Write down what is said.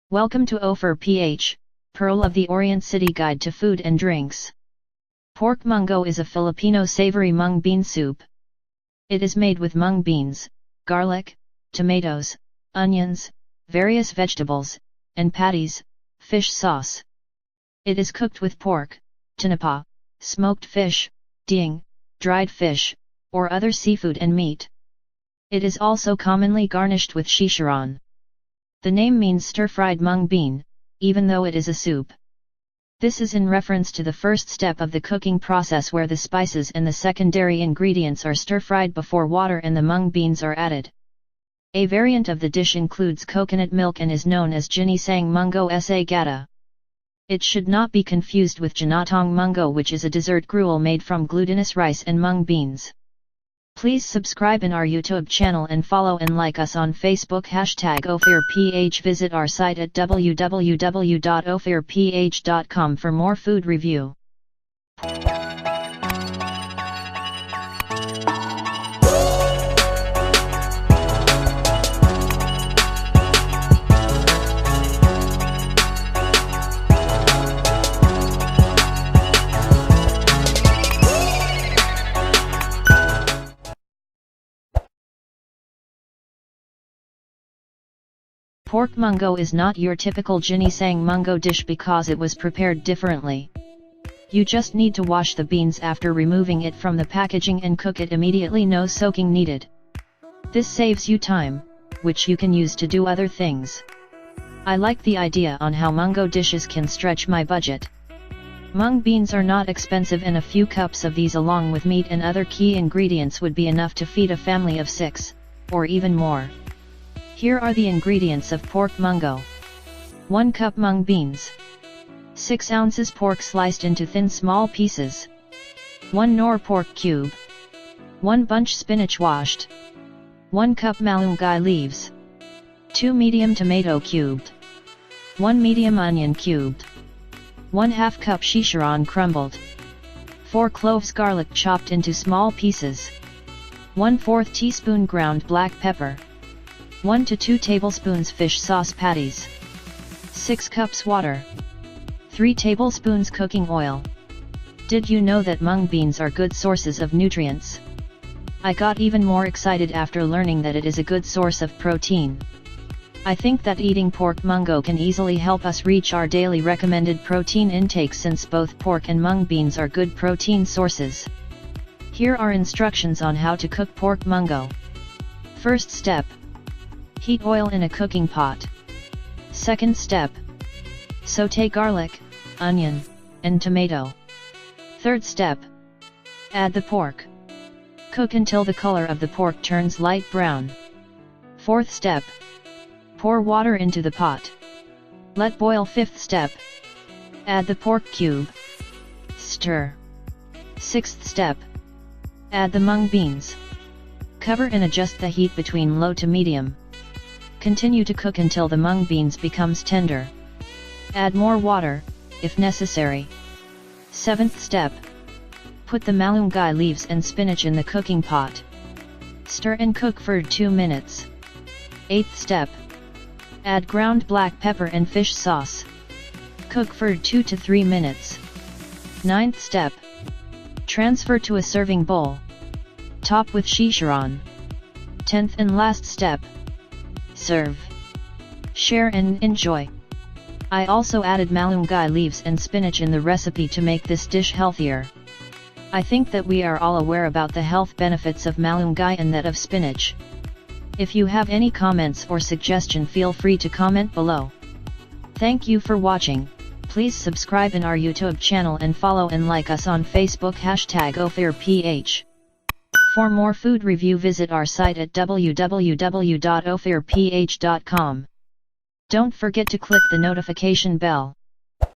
Welcome to OphirPh, Pearl of the Orient City Guide to Food and Drinks. Pork Monggo is a Filipino savory mung bean soup. It is made with mung beans, garlic, tomatoes, onions, various vegetables, and patis, fish sauce. It is cooked with pork, tinapa, smoked fish, ding, dried fish, or other seafood and meat. It is also commonly garnished with chicharron. The name means stir-fried mung bean, even though it is a soup. This is in reference to the first step of the cooking process where the spices and the secondary ingredients are stir-fried before water and the mung beans are added. A variant of the dish includes coconut milk and is known as ginisang munggo sa gata. It should not be confused with ginatang munggo, which is a dessert gruel made from glutinous rice and mung beans. Please subscribe in our YouTube channel and follow and like us on Facebook #OphirPh. Visit our site at www.ophirph.com for more food review. Pork munggo is not your typical ginisang munggo dish because it was prepared differently. You just need to wash the beans after removing it from the packaging and cook it immediately, no soaking needed. This saves you time, which you can use to do other things. I like the idea on how munggo dishes can stretch my budget. Mung beans are not expensive and a few cups of these along with meat and other key ingredients would be enough to feed a family of 6, or even more. Here are the ingredients of pork munggo. 1 cup mung beans. 6 ounces pork sliced into thin small pieces. 1 nor pork cube. 1 bunch spinach washed. 1 cup malunggay leaves. 2 medium tomato cubed. 1 medium onion cubed. 1/2 cup chicharron crumbled. 4 cloves garlic chopped into small pieces. 1/4 teaspoon ground black pepper. 1 to 2 tablespoons fish sauce patties. 6 cups water. 3 tablespoons cooking oil. Did you know that mung beans are good sources of nutrients? I got even more excited after learning that it is a good source of protein. I think that eating pork munggo can easily help us reach our daily recommended protein intake since both pork and mung beans are good protein sources. Here are instructions on how to cook pork munggo. First step. Heat oil in a cooking pot. Second step. Sauté garlic, onion, and tomato. Third step. Add the pork. Cook until the color of the pork turns light brown. Fourth step. Pour water into the pot. Let boil. Fifth step. Add the pork cube. Stir. Sixth step. Add the mung beans. Cover and adjust the heat between low to medium. Continue to cook until the mung beans becomes tender. Add more water, if necessary. Seventh step. Put the malunggay leaves and spinach in the cooking pot. Stir and cook for 2 minutes. Eighth step. Add ground black pepper and fish sauce. Cook for 2 to 3 minutes. Ninth step. Transfer to a serving bowl. Top with chicharron. 10th and last step. Serve. Share and enjoy. I also added malunggay leaves and spinach in the recipe to make this dish healthier. I think that we are all aware about the health benefits of malunggay and that of spinach. If you have any comments or suggestion, feel free to comment below. Thank you for watching. Please subscribe in our YouTube channel and follow and like us on Facebook #OphirPh. For more food review, visit our site at www.ophirph.com. Don't forget to click the notification bell.